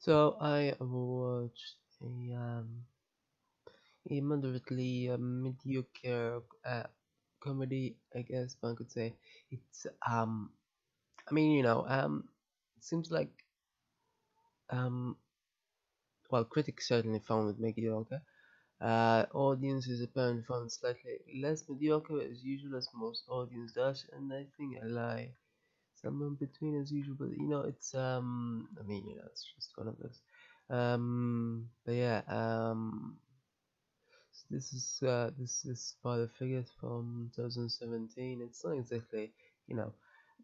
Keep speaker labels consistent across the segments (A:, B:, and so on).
A: So I watched a moderately mediocre comedy, I guess one could say. It's I mean it seems like um well, critics certainly found it mediocre. Audiences apparently found it slightly less mediocre as usual, as most audience does, and I think I lie somewhere in between as usual. But it's I mean it's just one of those. But yeah, this is father figures from 2017. It's not exactly you know,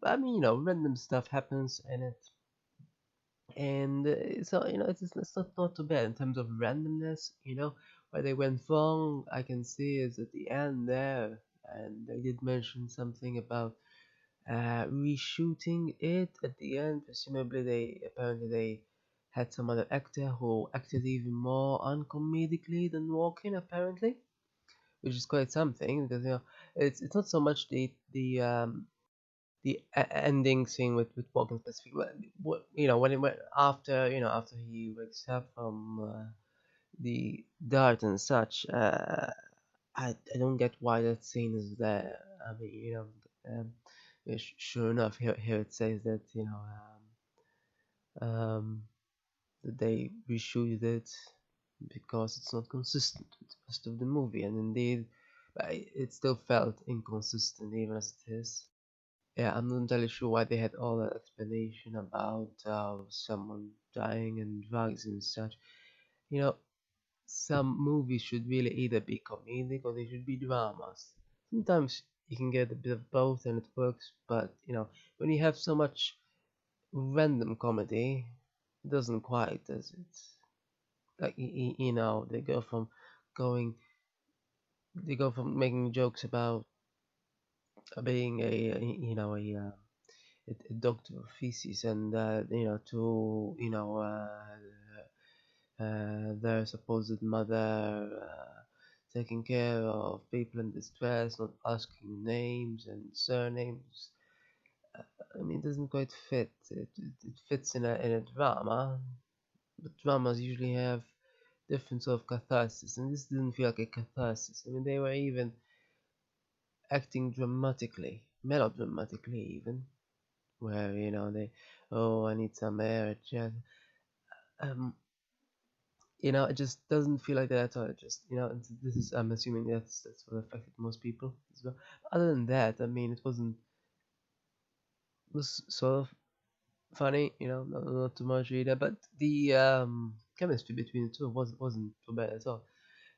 A: but I mean random stuff happens in it, and so it's not too bad in terms of randomness. Where they went wrong, I can see is at the end there, and they did mention something about reshooting it at the end. Presumably, they had some other actor who acted even more uncomedically than Walken, apparently, which is quite something because it's not so much the ending scene with Walken specifically, but when it went after he wakes up from the dart and such. I don't get why that scene is there. I mean, yeah, sure enough, here it says that um, that they reshooted it because it's not consistent with the rest of the movie, and indeed, it still felt inconsistent even as it is. Yeah, I'm not entirely sure why they had all that explanation about someone dying and drugs and such. You know, some movies should really either be comedic or they should be dramas. Sometimes you can get a bit of both and it works, but when you have so much random comedy, it doesn't quite, does it? Like going, they go from making jokes about being a doctor of feces and to their supposed mother taking care of people in distress, not asking names and surnames. I mean, it doesn't quite fit. It fits in a drama, but dramas usually have different sort of catharsis, and this didn't feel like a catharsis. I mean, they were even acting dramatically, melodramatically, even where I need some air, just um, it just doesn't feel like that at all. It just, this is, I'm assuming that's what affected most people as well. Other than that, I mean, it was sort of funny, not too much either, but the chemistry between the two wasn't too bad at all.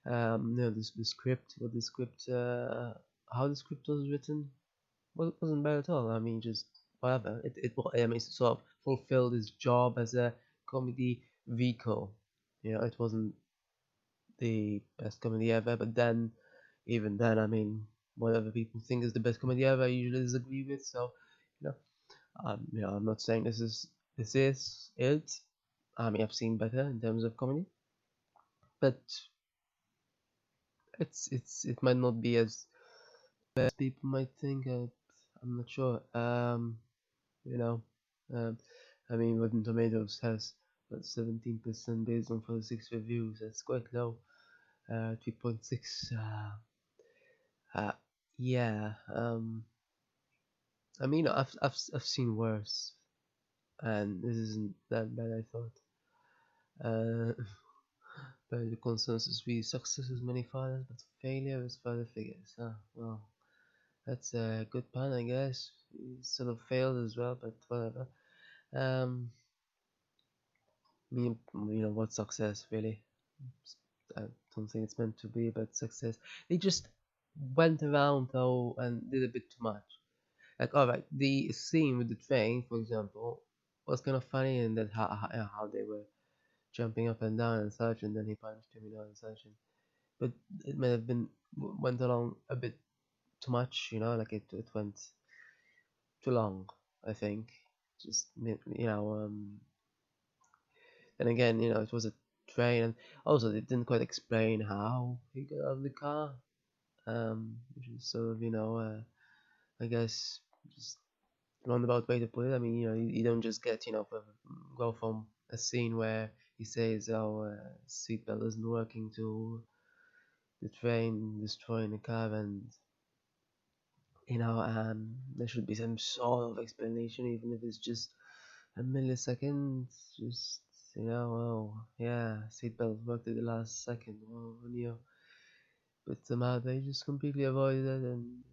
A: The script, how the script was written, wasn't bad at all. I mean, just whatever. I mean, it sort of fulfilled its job as a comedy vehicle. It wasn't the best comedy ever, but then, even then, I mean, whatever people think is the best comedy ever, I usually disagree with. So, you know, I'm not saying this is it. I mean, I've seen better in terms of comedy, but it might not be as bad as people might think. I'm not sure. You know, um, I mean, Rotten Tomatoes has what 17% based on 46 reviews. That's quite low. 3.6. Uh, yeah. I mean, I've seen worse, and this isn't that bad. I thought. Uh, but the consensus reads success is many fathers, but failure is father figures. Well, that's a good pun, I guess. He sort of failed as well, but whatever. Um, I mean, what success really? I don't think it's meant to be about success. They just went around though and did a bit too much. Like, all right, the scene with the train, for example, was kind of funny, and that how they were jumping up and down and such, and then he punched him, and such. But it may have been went along a bit too much, like it went too long. I think just then again, it was a train, and also they didn't quite explain how he got out of the car, which is sort of I guess just roundabout way to put it. I mean, you don't just go from a scene where he says, "Oh, seatbelt isn't working to the train, destroying the car," and there should be some sort of explanation, even if it's just a millisecond. Just oh yeah, seatbelt worked at the last second. Well, when you put them out, they just completely avoided it, and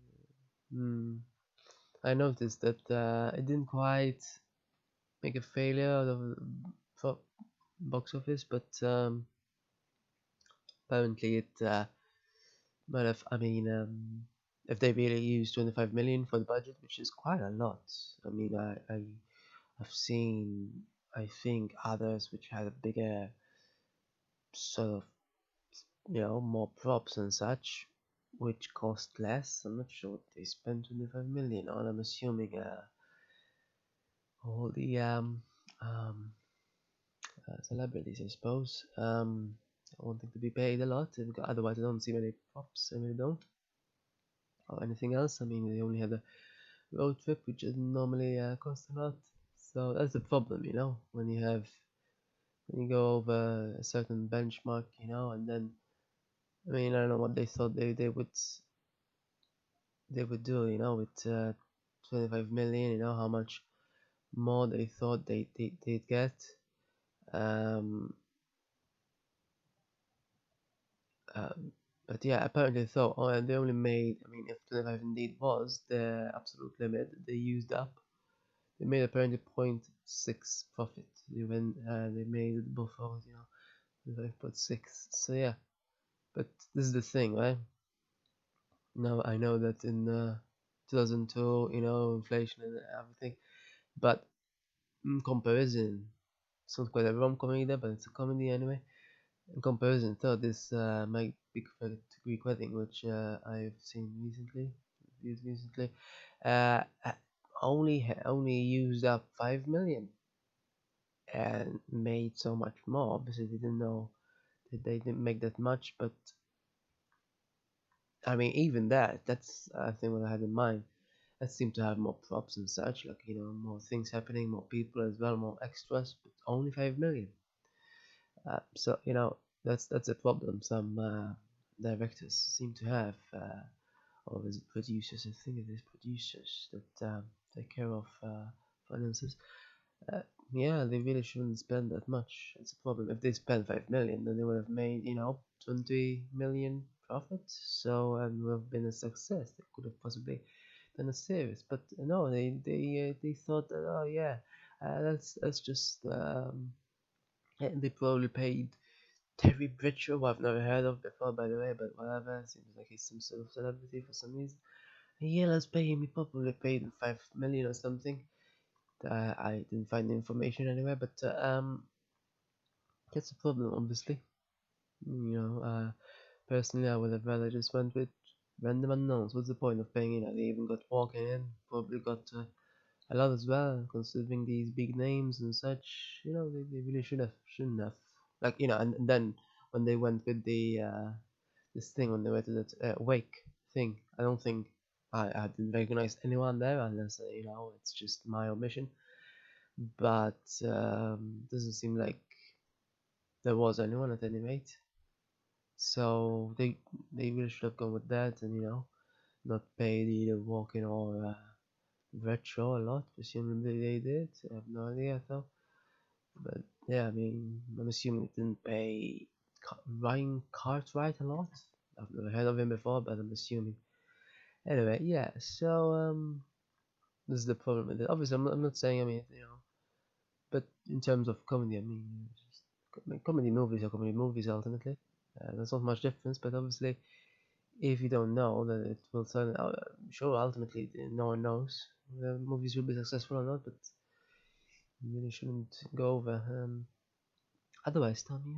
A: hmm, I noticed that it didn't quite make a failure out of the box office, but apparently it might have. I mean, if they really used 25 million for the budget, which is quite a lot. I mean, I've seen, I think, others which had a bigger sort of, more props and such, which cost less. I'm not sure what they spent 25 million on. I'm assuming all the um celebrities, I suppose. I want them to be paid a lot. Otherwise, I don't see many props. I really don't. Or anything else. I mean, they only had a road trip, which doesn't normally cost a lot. So that's the problem, when you go over a certain benchmark, and then I mean, I don't know what they thought they would do, with 25 million, how much more they thought they'd get. Um, um, but yeah, apparently they thought, oh, and they only made, I mean, if 25 indeed was the absolute limit they used up, they made apparently point 0.6 profit. They made it before, 25.6. So yeah, but this is the thing, right? Now I know that in 2002, inflation and everything, but in comparison, it's not quite a rom-com either, but it's a comedy anyway. In comparison, so this My Big Fat Greek Wedding, which I've seen recently, viewed recently, uh, uh, only used up 5 million and made so much more. Obviously, they didn't know that they didn't make that much, but I mean, even that's I think what I had in mind. I seem to have more props and such, like more things happening, more people as well, more extras, but only 5 million. So that's a problem some directors seem to have, or is it producers? I think it is producers that take care of finances. Uh, yeah, they really shouldn't spend that much. That's a problem. If they spent 5 million, then they would have made 20 million profit. So and would have been a success. They could have possibly done a series, but no, they thought that, oh yeah, let's just and they probably paid Terry Bradshaw, who I've never heard of before, by the way, but whatever. Seems like he's some sort of celebrity for some reason. Yeah, let's pay him. He probably paid him 5 million or something. I didn't find the information anywhere, but that's a problem, obviously. Personally, I would have rather just went with random unknowns. What's the point of paying? They even got walking in, probably got a lot as well, considering these big names and such. They really shouldn't have. Like, and then when they went with the this thing, when they went to that wake thing, I don't think I didn't recognize anyone there, unless it's just my omission. But doesn't seem like there was anyone at any rate. So they really should have gone with that, and not paid either walking or retro a lot. Presumably they did. I have no idea though. But yeah, I mean, I'm assuming it didn't pay Ryan Cartwright a lot. I've never heard of him before, but I'm assuming. Anyway, yeah. So this is the problem with it. Obviously, I'm not saying. I mean, but in terms of comedy, I mean, comedy movies are comedy movies ultimately. There's not much difference, but obviously, if you don't know, then it will turn out. Sure, ultimately, no one knows the movies will be successful or not, but you really shouldn't go over. Otherwise, Tommy,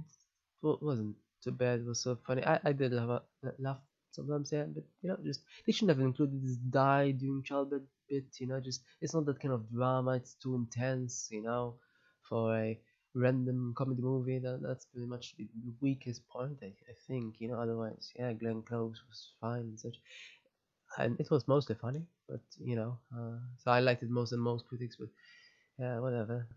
A: it wasn't too bad. It was so funny. I did laugh sometimes, yeah, but just they shouldn't have included this die during childbirth bit. Just it's not that kind of drama. It's too intense, for a random comedy movie. That's pretty much the weakest point, I think. Otherwise, yeah, Glenn Close was fine and such, and it was mostly funny. But so I liked it most than most critics. But yeah, whatever.